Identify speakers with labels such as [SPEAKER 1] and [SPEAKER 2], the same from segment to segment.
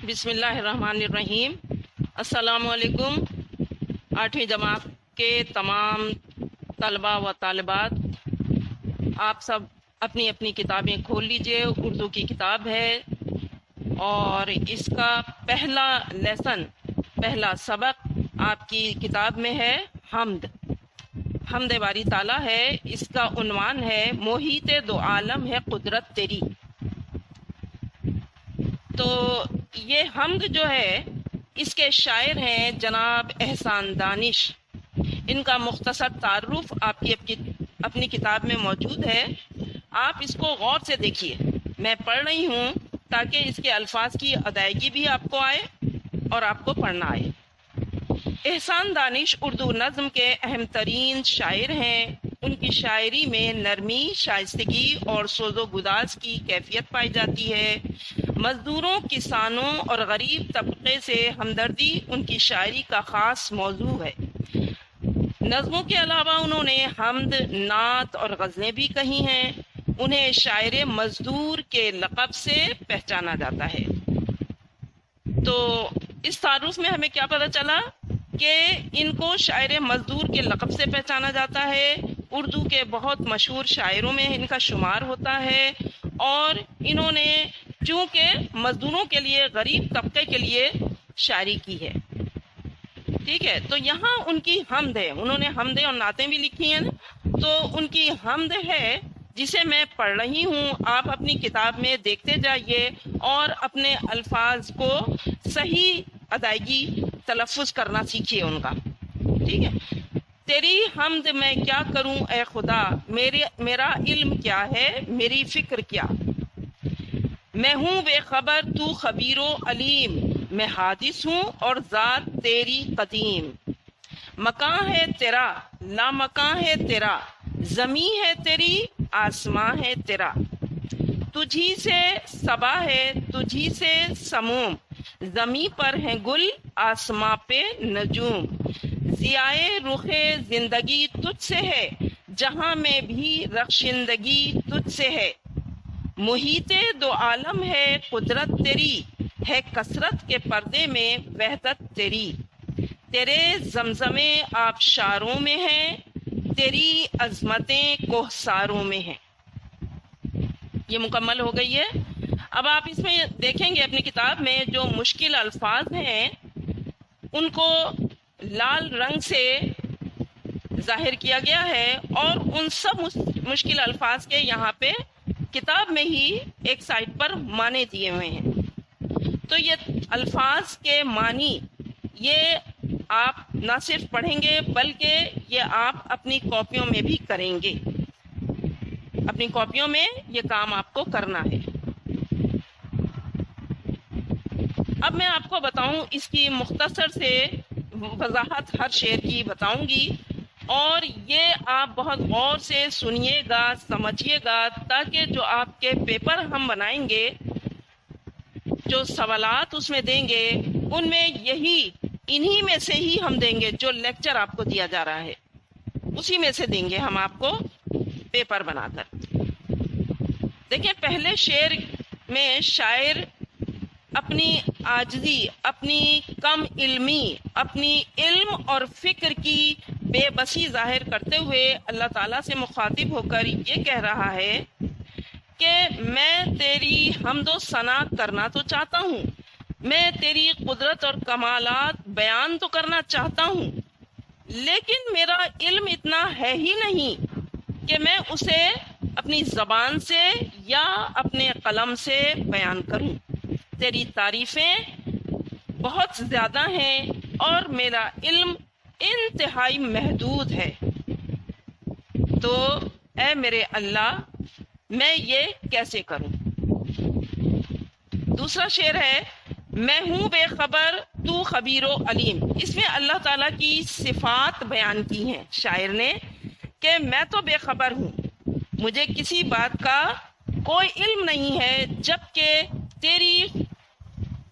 [SPEAKER 1] بسم اللہ الرحمن الرحیم۔ السلام علیکم۔ 8ویں جماعت کے تمام طلباء و طالبات، آپ سب اپنی اپنی کتابیں کھول لیجئے۔ اردو کی کتاب ہے اور اس کا پہلا لیسن، پہلا سبق آپ کی کتاب میں ہے حمد باری تعالیٰ ہے۔ اس کا عنوان ہے محیط دو عالم ہے قدرت تیری۔ تو یہ حمد جو ہے اس کے شاعر ہیں جناب احسان دانش۔ ان کا مختصر تعارف آپ کی اپنی کتاب میں موجود ہے، آپ اس کو غور سے دیکھیے۔ میں پڑھ رہی ہوں تاکہ اس کے الفاظ کی ادائیگی بھی آپ کو آئے اور آپ کو پڑھنا آئے۔ احسان دانش اردو نظم کے اہم ترین شاعر ہیں۔ ان کی شاعری میں نرمی، شائستگی اور سوز و گداز کی کیفیت پائی جاتی ہے۔ مزدوروں، کسانوں اور غریب طبقے سے ہمدردی ان کی شاعری کا خاص موضوع ہے۔ نظموں کے علاوہ انہوں نے حمد، نعت اور غزلیں بھی کہی ہیں۔ انہیں شاعر مزدور کے لقب سے پہچانا جاتا ہے۔ تو اس تعارف میں ہمیں کیا پتہ چلا کہ ان کو شاعر مزدور کے لقب سے پہچانا جاتا ہے۔ اردو کے بہت مشہور شاعروں میں ان کا شمار ہوتا ہے، اور انہوں نے چونکہ مزدوروں کے لیے، غریب طبقے کے لیے شاعری کی ہے۔ ٹھیک ہے، تو یہاں ان کی حمد ہے، انہوں نے حمدیں اور نعتیں بھی لکھی ہیں، تو ان کی حمد ہے جسے میں پڑھ رہی ہوں۔ آپ اپنی کتاب میں دیکھتے جائیے اور اپنے الفاظ کو صحیح ادائیگی، تلفظ کرنا سیکھیے ان کا۔ ٹھیک ہے، تیری حمد میں کیا کروں اے خدا، میرا علم کیا ہے، میری فکر کیا۔ میں ہوں بے خبر، تو خبیر و علیم، میں حادث ہوں اور ذات تیری قدیم۔ مکان ہے تیرا، لا مکان ہے تیرا، زمیں ہے تیری، آسماں ہے تیرا۔ تجھی سے صبا ہے، تجھی سے سموم، زمیں پر ہیں گل، آسماں پہ نجوم۔ ضیائے رخ زندگی تجھ سے ہے، جہاں میں بھی رخشندگی تجھ سے ہے۔ محیط دو عالم ہے قدرت تیری، ہے کثرت کے پردے میں وحدت تیری۔ تیرے زمزمے آبشاروں میں ہیں، تیری عظمتیں کوہساروں میں ہیں۔ یہ مکمل ہو گئی ہے۔ اب آپ اس میں دیکھیں گے اپنی کتاب میں جو مشکل الفاظ ہیں ان کو لال رنگ سے ظاہر کیا گیا ہے، اور ان سب مشکل الفاظ کے یہاں پہ کتاب میں ہی ایک سائٹ پر معنی دیے ہوئے ہیں۔ تو یہ الفاظ کے معنی یہ آپ نہ صرف پڑھیں گے بلکہ یہ آپ اپنی کاپیوں میں بھی کریں گے۔ اپنی کاپیوں میں یہ کام آپ کو کرنا ہے۔ اب میں آپ کو بتاؤں، اس کی مختصر سے وضاحت ہر شعر کی بتاؤں گی، اور یہ آپ بہت غور سے سنیے گا، سمجھیے گا، تاکہ جو آپ کے پیپر ہم بنائیں گے، جو سوالات اس میں دیں گے، ان میں انہی میں سے ہی ہم دیں گے۔ جو لیکچر آپ کو دیا جا رہا ہے اسی میں سے دیں گے ہم آپ کو پیپر بنا کر۔ دیکھیں، پہلے شعر میں شاعر اپنی عاجزی، اپنی کم علمی، اپنی علم اور فکر کی بے بسی ظاہر کرتے ہوئے اللہ تعالیٰ سے مخاطب ہو کر یہ کہہ رہا ہے کہ میں تیری حمد و ثنا کرنا تو چاہتا ہوں، میں تیری قدرت اور کمالات بیان تو کرنا چاہتا ہوں، لیکن میرا علم اتنا ہے ہی نہیں کہ میں اسے اپنی زبان سے یا اپنے قلم سے بیان کروں۔ تیری تعریفیں بہت زیادہ ہیں اور میرا علم انتہائی محدود ہے، تو اے میرے اللہ، میں یہ کیسے کروں۔ دوسرا شعر ہے، میں ہوں بے خبر، تو خبیر و علیم۔ اس میں اللہ تعالیٰ کی صفات بیان کی ہیں شاعر نے کہ میں تو بے خبر ہوں، مجھے کسی بات کا کوئی علم نہیں ہے، جبکہ تیری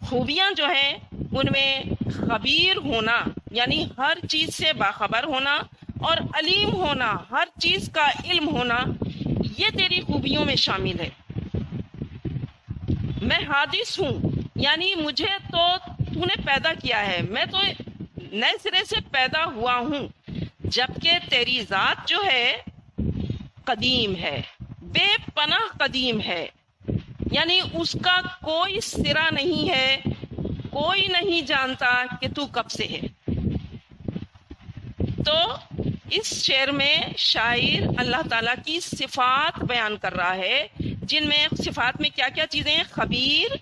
[SPEAKER 1] خوبیاں جو ہیں ان میں خبیر ہونا، یعنی ہر چیز سے باخبر ہونا، اور علیم ہونا، ہر چیز کا علم ہونا، یہ تیری خوبیوں میں شامل ہے۔ میں حادث ہوں، یعنی مجھے تو تو نے پیدا کیا ہے، میں تو نئے سرے سے پیدا ہوا ہوں، جبکہ تیری ذات جو ہے قدیم ہے، بے پناہ قدیم ہے، یعنی اس کا کوئی سرا نہیں ہے، کوئی نہیں جانتا کہ تو کب سے ہے۔ تو اس شعر میں شاعر اللہ تعالیٰ کی صفات بیان کر رہا ہے، جن میں صفات میں کیا کیا چیزیں ہیں؟ خبیر،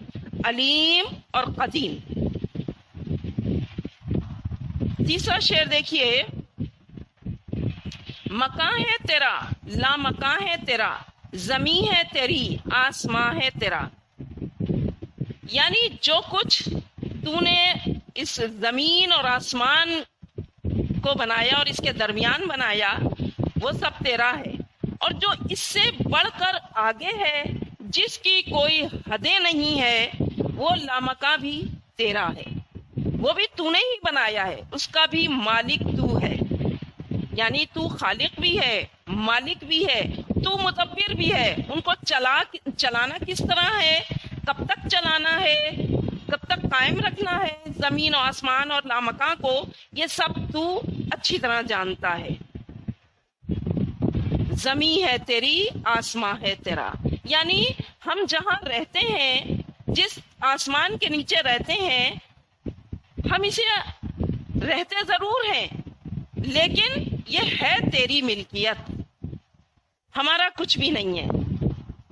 [SPEAKER 1] علیم اور قدیم۔ تیسرا شعر دیکھیے، مکاں ہے تیرا لا مکاں ہے تیرا، زمیں ہے تیری آسماں ہے تیرا، یعنی جو کچھ تو نے اس زمین اور آسمان کو بنایا اور اس کے درمیان بنایا وہ سب تیرا ہے، اور جو اس سے بڑھ کر آگے ہے، جس کی کوئی حدیں نہیں ہے، وہ لامکاں بھی تیرا ہے، وہ بھی تو نے ہی بنایا ہے، اس کا بھی مالک تو ہے، یعنی تو خالق بھی ہے، مالک بھی ہے، تو مدبر بھی ہے۔ ان کو چلانا کس طرح ہے، کب تک چلانا ہے، کب تک قائم رکھنا ہے زمین و آسمان اور لامکاں کو، یہ سب تو اچھی طرح جانتا ہے۔ زمین ہے تیری آسمان ہے تیرا، یعنی ہم جہاں رہتے ہیں، جس آسمان کے نیچے رہتے ہیں، ہم اسے رہتے ضرور ہیں، لیکن یہ ہے تیری ملکیت، ہمارا کچھ بھی نہیں ہے،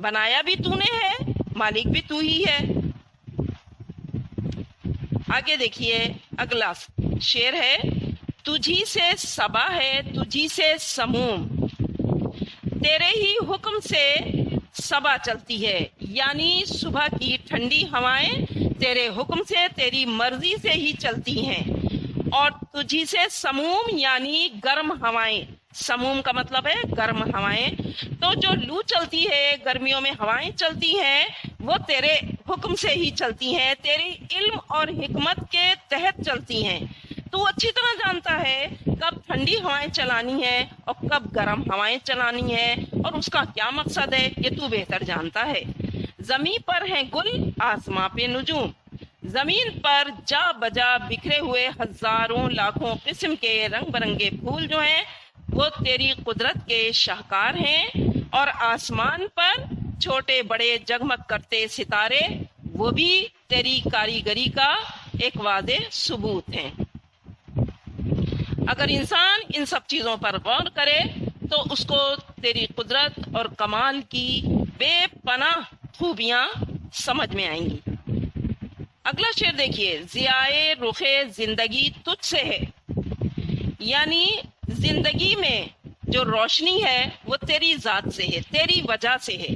[SPEAKER 1] بنایا بھی تو نے ہے، مالک بھی تو ہی ہے۔ آگے دیکھیے اگلا شعر ہے، تجھی سے صبا ہے تجھی سے سموم، تیرے ہی حکم سے صبا چلتی ہے، یعنی صبح کی ٹھنڈی ہوائیں تیرے حکم سے، تیری مرضی سے ہی چلتی ہیں، اور تجھی سے سموم یعنی گرم ہوائیں، سموم کا مطلب ہے گرم ہوائیں، تو جو لو چلتی ہے، گرمیوں میں ہوائیں چلتی ہیں، وہ تیرے حکم سے ہی چلتی ہیں، تیری علم اور حکمت کے تحت چلتی ہیں۔ تو اچھی طرح جانتا ہے کب ٹھنڈی ہوائیں چلانی ہے اور کب گرم ہوائیں چلانی ہے، اور اس کا کیا مقصد ہے یہ تو بہتر جانتا ہے۔ زمین پر ہیں گل آسماں پہ نجوم، زمین پر جا بجا بکھرے ہوئے ہزاروں لاکھوں قسم کے رنگ برنگے پھول جو ہیں وہ تیری قدرت کے شاہکار ہیں، اور آسمان پر چھوٹے بڑے جگمگ کرتے ستارے وہ بھی تیری کاریگری کا ایک واضح ثبوت ہیں۔ اگر انسان ان سب چیزوں پر غور کرے تو اس کو تیری قدرت اور کمال کی بے پناہ خوبیاں سمجھ میں آئیں گی۔ اگلا شعر دیکھیے، ضیائے رخ زندگی تجھ سے ہے، یعنی زندگی میں جو روشنی ہے وہ تیری ذات سے ہے، تیری وجہ سے ہے۔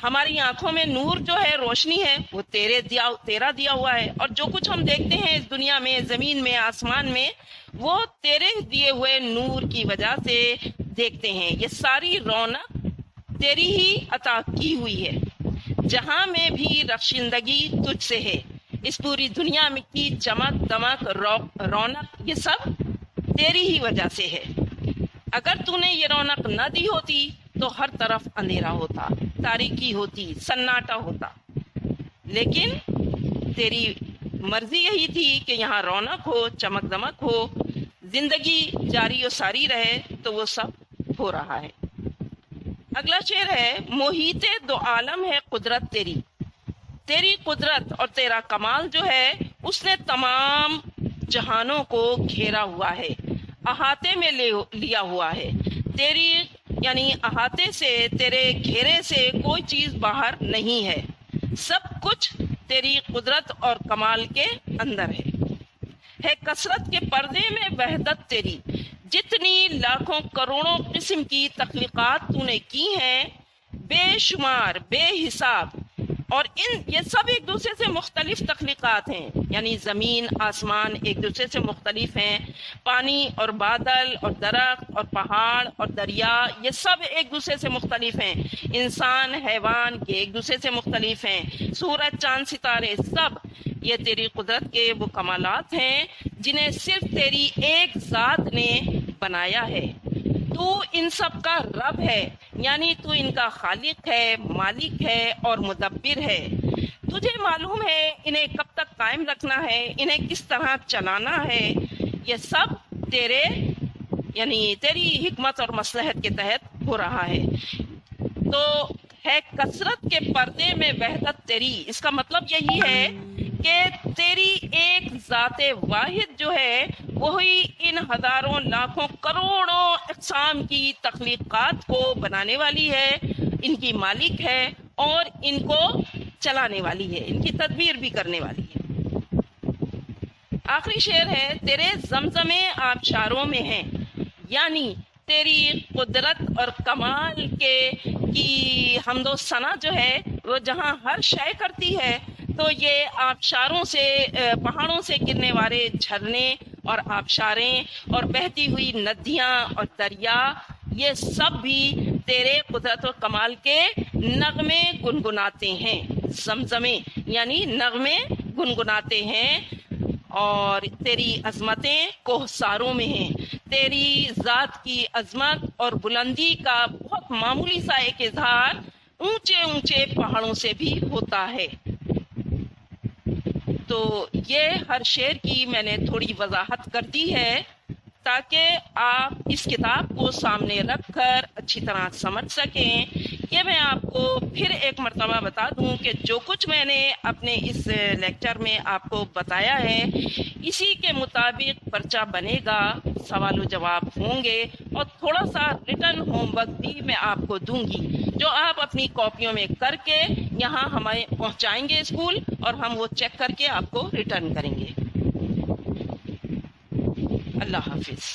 [SPEAKER 1] ہماری آنکھوں میں نور جو ہے، روشنی ہے، وہ تیرا دیا ہوا ہے، اور جو کچھ ہم دیکھتے ہیں اس دنیا میں، زمین میں، آسمان میں، وہ تیرے دیے ہوئے نور کی وجہ سے دیکھتے ہیں۔ یہ ساری رونق تیری ہی عطا کی ہوئی ہے، جہاں میں بھی رخشندگی تجھ سے ہے، اس پوری دنیا میں کی چمک دمک رونق یہ سب تیری ہی وجہ سے ہے۔ اگر تو نے یہ رونق نہ دی ہوتی تو ہر طرف اندھیرا ہوتا، تاریکی ہوتی، سناٹا ہوتا، لیکن تیری مرضی یہی تھی کہ یہاں رونق ہو، چمک دمک ہو، زندگی جاری و ساری رہے، تو وہ سب ہو رہا ہے۔ اگلا شعر ہے، محیط دو عالم ہے قدرت تیری، تیری قدرت اور تیرا کمال جو ہے اس نے تمام جہانوں کو گھیرا ہوا ہے، احاطے میں لیا ہوا ہے، تیری یعنی احاطے سے، تیرے گھیرے سے کوئی چیز باہر نہیں ہے، سب کچھ تیری قدرت اور کمال کے اندر ہے کثرت کے پردے میں وحدت تیری، جتنی لاکھوں کروڑوں قسم کی تخلیقات تو نے کی ہیں، بے شمار بے حساب، اور یہ سب ایک دوسرے سے مختلف تخلیقات ہیں، یعنی زمین آسمان ایک دوسرے سے مختلف ہیں، پانی اور بادل اور درخت اور پہاڑ اور دریا یہ سب ایک دوسرے سے مختلف ہیں، انسان حیوان یہ ایک دوسرے سے مختلف ہیں، سورج چاند ستارے سب یہ تیری قدرت کے وہ کمالات ہیں جنہیں صرف تیری ایک ذات نے بنایا ہے۔ تو ان سب کا رب ہے، یعنی تو ان کا خالق ہے، مالک ہے اور مدبر ہے۔ تجھے معلوم ہے انہیں کب تک قائم رکھنا ہے، انہیں کس طرح چلانا ہے، یہ سب تیرے یعنی تیری حکمت اور مصلحت کے تحت ہو رہا ہے۔ تو ہے کثرت کے پردے میں وحدت تیری، اس کا مطلب یہی ہے کہ تیری ایک ذات واحد جو ہے وہی ان ہزاروں لاکھوں کروڑوں اقسام کی تخلیقات کو بنانے والی ہے، ان کی مالک ہے اور ان کو چلانے والی ہے، ان کی تدبیر بھی کرنے والی ہے۔ آخری شعر ہے، تیرے زمزمے آبشاروں میں ہیں، یعنی تیری قدرت اور کمال کی حمد و ثنا جو ہے وہ جہاں ہر شے کرتی ہے، تو یہ آبشاروں سے پہاڑوں سے گرنے والے جھرنے اور آبشاریں اور بہتی ہوئی ندیاں اور دریا، یہ سب بھی تیرے قدرت و کمال کے نغمے گنگناتے ہیں۔ زمزمے یعنی نغمے گنگناتے ہیں، اور تیری عظمتیں کوہساروں میں ہیں۔ تیری ذات کی عظمت اور بلندی کا بہت معمولی سا ایک اظہار اونچے اونچے پہاڑوں سے بھی ہوتا ہے۔ تو یہ ہر شعر کی میں نے تھوڑی وضاحت کر دی ہے تاکہ آپ اس کتاب کو سامنے رکھ کر اچھی طرح سمجھ سکیں۔ یہ میں آپ کو پھر ایک مرتبہ بتا دوں کہ جو کچھ میں نے اپنے اس لیکچر میں آپ کو بتایا ہے اسی کے مطابق پرچہ بنے گا، سوال و جواب ہوں گے، اور تھوڑا سا ریٹن ہوم ورک بھی میں آپ کو دوں گی جو آپ اپنی کاپیوں میں کر کے یہاں ہمیں پہنچائیں گے اسکول، اور ہم وہ چیک کر کے آپ کو ریٹرن کریں گے۔ اللہ حافظ۔